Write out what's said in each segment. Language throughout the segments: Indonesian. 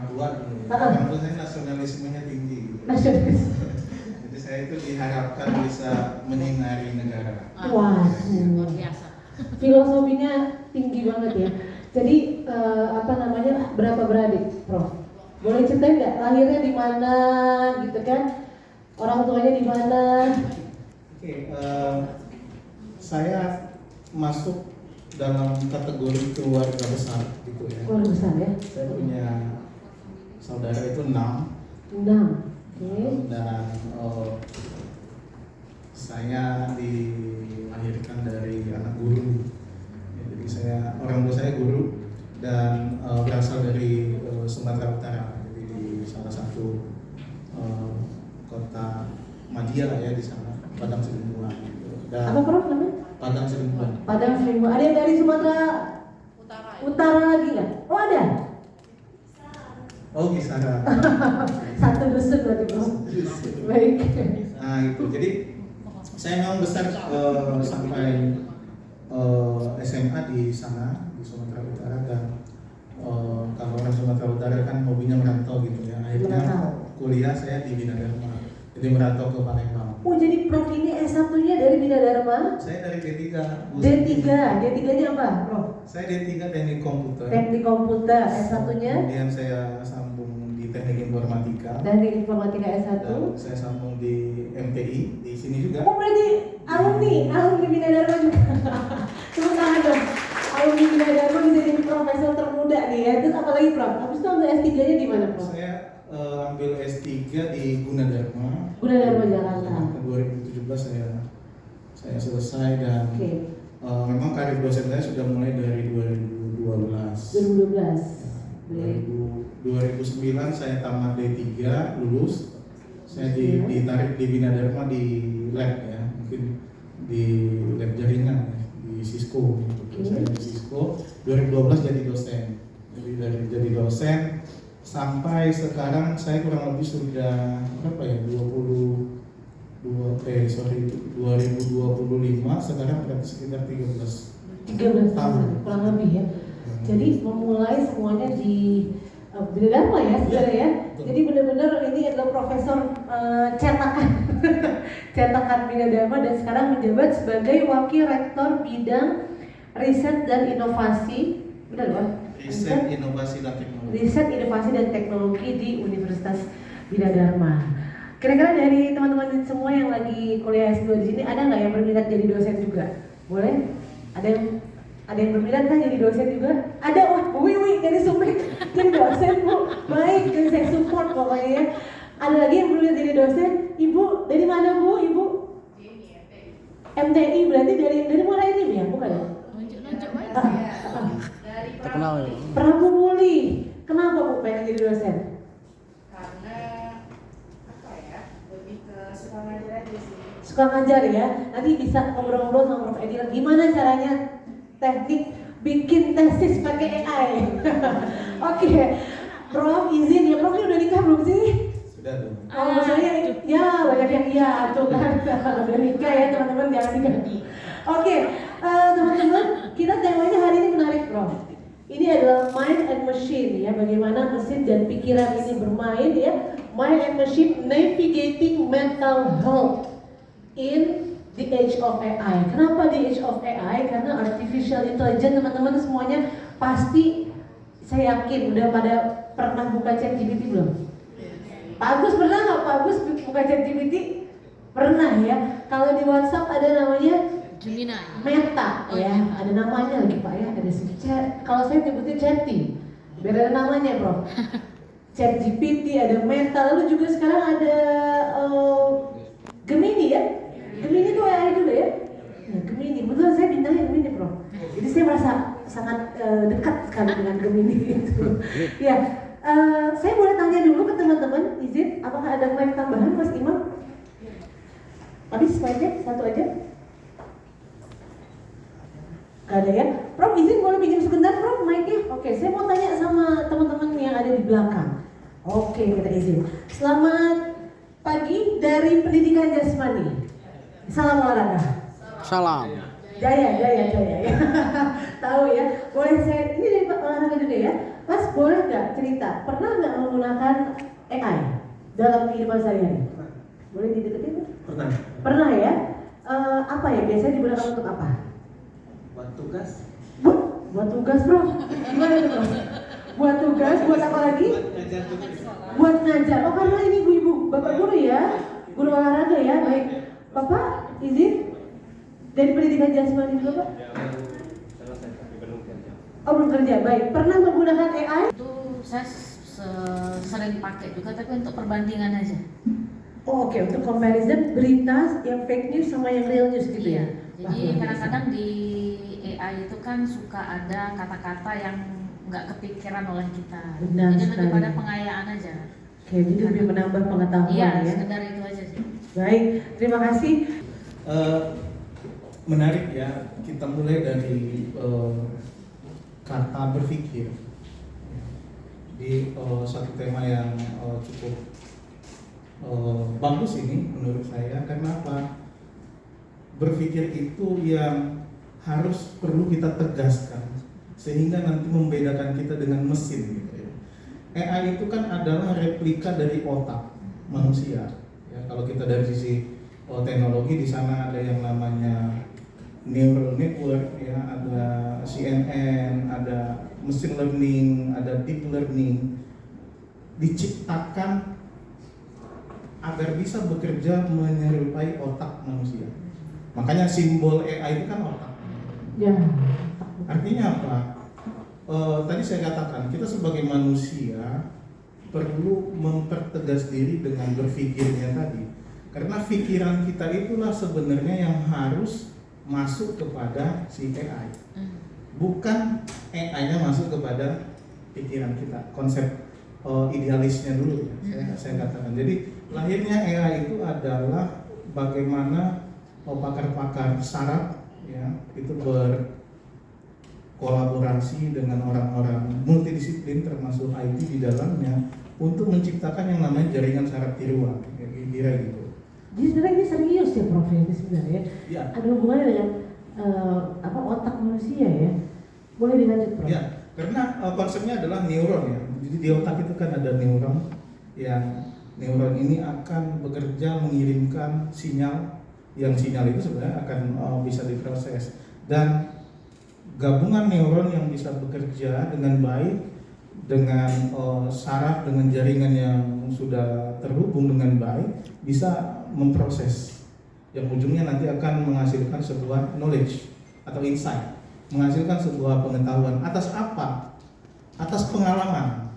kuat gitu. Orang tua saya nasionalismenya tinggi gitu. Nasionalis. Jadi saya itu diharapkan bisa menyinari negara. Wah, luar biasa. filosofinya tinggi banget ya. Jadi berapa beradik, Prof? Boleh ceritain nggak lahirnya di mana gitu kan? Orang tuanya di mana? Oke, saya masuk dalam kategori keluarga besar gitu ya. Keluarga besar ya? Saya punya saudara itu 6. 6. Oke. Dan saya dilahirkan dari anak guru. Ya, jadi orang tua saya guru dan berasal dari Sumatera Utara. Jadi di salah satu kota Madia lah ya di sana, Padang Sidempuan. Gitu. Dan Apa Prof namanya? Padang Sidempuan. Padang Sidempuan. Ada yang dari Sumatera Utara lagi nggak? Oh ada. Oh Kisara. Satu dusun berarti Prof. Baik. Nah itu jadi saya memang besar sampai SMA di sana di Sumatera Utara dan kalau orang Sumatera Utara kan hobinya merantau gitu ya. Akhirnya kuliah saya di Bina Dharma. Jadi merantau ke Palembang. Oh jadi Prof ini S1-nya dari Bina Dharma? Saya dari D3. D3-nya apa Prof? Saya D3 Teknik Komputer. Teknik Komputer, S1-nya? Kemudian saya sambung di Teknik Informatika. Teknik Informatika S1. Dan saya sambung di MTI di sini juga. Oh berarti alumni Bina Dharma juga. Tepuk tangan dong. Alumni Bina Dharma bisa jadi profesor termuda nih ya. Terus apa lagi Prof? Habis itu ambil S3-nya di mana Prof? Saya ambil S3 di Gunadarma. Gunadarma Jakarta. 2017 saya selesai dan memang karir dosen saya sudah mulai dari 2012. 2009 saya tamat D3 lulus. Saya ditarik di Bina Dharma di lab ya, mungkin di lab jaringan ya, di Cisco. Saya di Cisco 2012 jadi dosen. Jadi dosen sampai sekarang saya kurang lebih sudah berapa ya 2025 sekarang berarti sekitar 13 tahun kurang lebih ya. Jadi memulai semuanya di Bina Dharma ya sebenarnya ya. Jadi benar-benar ini adalah profesor cetakan Bina Dharma dan sekarang menjabat sebagai wakil rektor bidang riset dan inovasi. Benar kan? Riset, inovasi dan teknologi. Riset, inovasi dan teknologi di Universitas Bina Dharma. Kira-kira dari teman-teman semua yang lagi kuliah S2 di sini ada nggak yang berminat jadi dosen juga? Boleh? Ada yang berminat kan jadi dosen juga? Ada, wah Bu Wiwi dari Sumek jadi dosen Bu. Baik, jadi saya support pokoknya ya. Ada lagi yang berminat jadi dosen? Ibu dari mana Bu? Ibu? MTI berarti dari mana ini ya? Bukan ya? Nunjuk banget. Terkenal ya. Prabu Muli. Kenapa Bu pengen jadi dosen? Karena lebih ke suka ngajar aja sih. Suka ngajar ya. Nanti bisa ngobrol-ngobrol sama Prof Edi. Gimana caranya teknik bikin tesis pakai AI? Oke. Prof izin ya. Prof ini udah nikah belum sih? Sudah tuh. Oh, maksudnya ya banyak yang iya tuh kan. Udah nikah ya teman-teman, jangan diganti. Oke, teman-teman, kita temanya hari ini menarik Prof. Ini adalah mind and machine ya, bagaimana mesin dan pikiran ini bermain ya. Mind and machine navigating mental health in the age of AI. Kenapa the age of AI? Karena artificial intelligence teman-teman semuanya pasti saya yakin udah pada pernah buka ChatGPT belum? Pak Agus pernah nggak? Pak Agus buka ChatGPT? Pernah ya. Kalau di WhatsApp ada namanya Gemini. Meta ya, ada namanya lagi Pak ya, ada chat. Kalau saya nyebutnya chatting, biar ada namanya Prof. Chat GPT, ada Meta, lalu juga sekarang ada Gemini ya. Gemini itu AI juga ya. Nah, Gemini, betul saya bintangnya Gemini Prof. Jadi saya merasa sangat dekat sekali dengan Gemini itu. Ya, saya boleh tanya dulu ke teman-teman, izin, apakah ada mic tambahan Mas Imam? Habis mic-nya, satu aja. Gak ada ya? Prof izin boleh pinjam sebentar Prof mic-nya? Oke, saya mau tanya sama teman-teman yang ada di belakang. Oke, kita izin. Selamat pagi dari Pendidikan Jasmani. Salam olahraga. Salam. Jaya ya. Tahu ya? Boleh saya, ini dari olahraga juga ya? Mas boleh nggak cerita? Pernah nggak AI dalam kehidupan sehari-hari? Boleh dideketin? Pernah. Pernah ya? Apa ya? Biasanya digunakan untuk apa? Buat tugas. Buat tugas bro. Gimana tuh bro? Buat tugas, buat apa lagi? Buat ngajar tugas. Buat ngajar. Oh karena ini ibu-ibu, bapak guru ya? Guru olahraga ya? Baik. Bapak izin? Dari pendidikan jasmani juga pak? Selesai tapi belum kerja. Oh belum kerja, baik. Pernah menggunakan AI? Itu saya sering pakai juga, tapi untuk perbandingan aja. Oh oke, untuk comparison berita yang fake news sama yang real news gitu ya? Wah, Jadi luar biasa. kadang-kadang di AI itu kan suka ada kata-kata yang nggak kepikiran oleh kita. Benar Jadi sekali. lebih pada pengayaan aja. Oke, jadi lebih menambah pengetahuan Iya, ya? sekedar itu aja sih. Baik, terima kasih. Menarik ya, kita mulai dari kata berpikir di satu tema yang cukup bagus ini menurut saya. Karena apa? Berpikir itu yang harus perlu kita tegaskan sehingga nanti membedakan kita dengan mesin gitu ya. AI itu kan adalah replika dari otak manusia ya. Kalau kita dari sisi teknologi, di sana ada yang namanya neural network ya, ada CNN, ada machine learning, ada deep learning, diciptakan agar bisa bekerja menyerupai otak manusia. Makanya simbol AI itu kan otak. Ya. Artinya apa? Tadi saya katakan kita sebagai manusia perlu mempertegas diri dengan berpikirnya tadi. Karena pikiran kita itulah sebenarnya yang harus masuk kepada si AI. Bukan AI-nya masuk kepada pikiran kita. Konsep idealisnya dulu ya, saya katakan. Jadi lahirnya AI itu adalah bagaimana pakar-pakar saraf ya itu berkolaborasi dengan orang-orang multidisiplin termasuk IT di dalamnya untuk menciptakan yang namanya jaringan saraf tiruan, kira-kira gitu. Jadi sebenarnya ini serius ya Prof ini sebenarnya. Ya. Ada hubungannya dengan otak manusia ya. Boleh dilanjut Prof? Ya, karena konsepnya adalah neuron ya. Jadi di otak itu kan ada neuron yang neuron ini akan bekerja mengirimkan sinyal, yang sinyal itu sebenarnya akan bisa diproses, dan gabungan neuron yang bisa bekerja dengan baik dengan saraf, dengan jaringan yang sudah terhubung dengan baik bisa memproses yang ujungnya nanti akan menghasilkan sebuah knowledge atau insight, menghasilkan sebuah pengetahuan atas apa? Atas pengalaman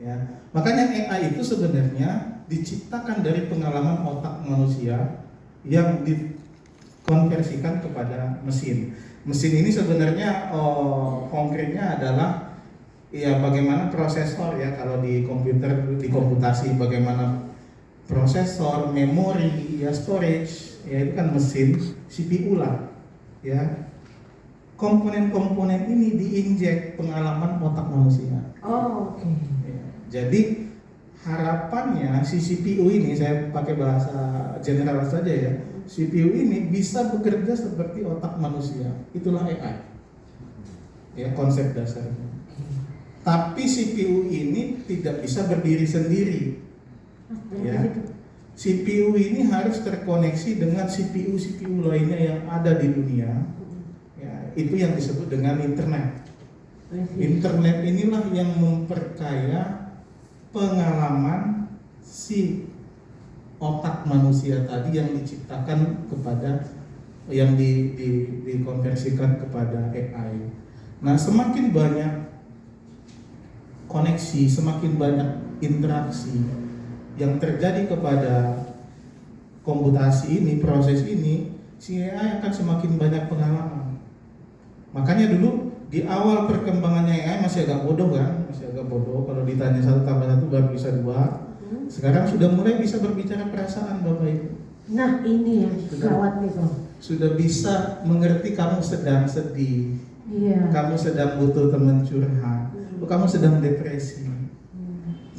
ya. Makanya AI itu sebenarnya diciptakan dari pengalaman otak manusia yang dikonversikan kepada mesin. Mesin ini sebenarnya konkretnya adalah ya bagaimana prosesor ya, kalau di komputer, di komputasi bagaimana prosesor, memori, ya storage, ya itu kan mesin, CPU lah ya. Komponen-komponen ini diinjek pengalaman otak manusia. Oh, oke. Ya, jadi harapannya si CPU ini, saya pakai bahasa general saja ya, CPU ini bisa bekerja seperti otak manusia. Itulah AI ya, konsep dasarnya. Tapi CPU ini tidak bisa berdiri sendiri ya. CPU ini harus terkoneksi dengan CPU lainnya yang ada di dunia ya. Itu yang disebut dengan internet. Internet inilah yang memperkaya pengalaman si otak manusia tadi yang diciptakan kepada, yang dikonversikan kepada AI. Nah, semakin banyak koneksi, semakin banyak interaksi yang terjadi kepada komputasi ini, proses ini, si AI akan semakin banyak pengalaman. Makanya dulu di awal perkembangannya AI masih agak bodoh kan, masih agak bodoh. Kalau ditanya 1 tambah 1 baru bisa 2. Sekarang sudah mulai bisa berbicara perasaan Bapak Ibu. Nah ini yang gawat nih Prof. Sudah bisa mengerti kamu sedang sedih, Iya. kamu sedang butuh teman curhat, kamu sedang depresi.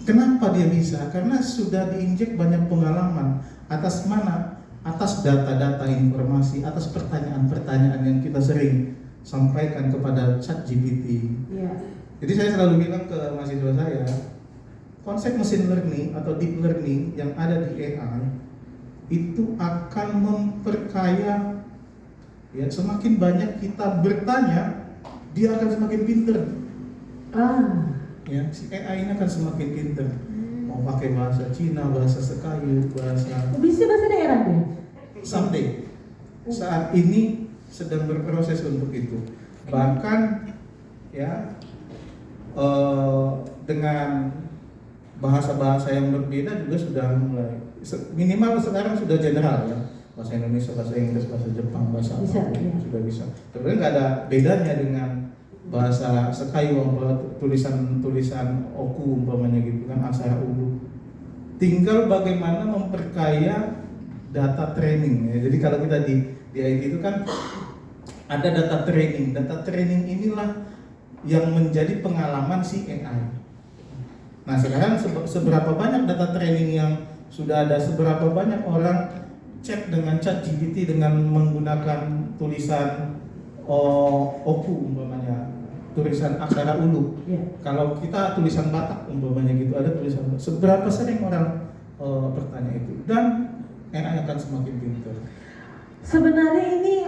Kenapa dia bisa? Karena sudah diinjek banyak pengalaman. Atas mana? Atas data-data informasi, atas pertanyaan-pertanyaan yang kita sering sampaikan kepada ChatGPT. Iya. Jadi saya selalu bilang ke mahasiswa saya, konsep machine learning atau deep learning yang ada di AI itu akan memperkaya, ya semakin banyak kita bertanya, dia akan semakin pinter. Ya, si AI ini akan semakin pinter. Mau pakai bahasa Cina, bahasa Sekayu, Bisa bahasa daerah deh. someday. Saat ini sedang berproses untuk itu. Bahkan ya dengan bahasa-bahasa yang berbeda juga sudah mulai, minimal sekarang sudah general ya, bahasa Indonesia, bahasa Inggris, bahasa Jepang, bahasa Bisa, apa, ya. sudah bisa. Sebenarnya nggak ada bedanya dengan bahasa Sekayu, tulisan oku umpamanya gitu kan, aksara ulu. Tinggal bagaimana memperkaya data training ya. Jadi kalau kita di IT itu kan ada data training. Data training inilah yang menjadi pengalaman si AI. Nah sekarang seberapa banyak data training yang sudah ada, seberapa banyak orang chat dengan ChatGPT dengan menggunakan tulisan oku umpamanya, tulisan aksara ulu. Kalau kita tulisan Batak umpamanya gitu, ada tulisan, seberapa sering orang bertanya itu, dan AI akan semakin pintar. Sebenarnya ini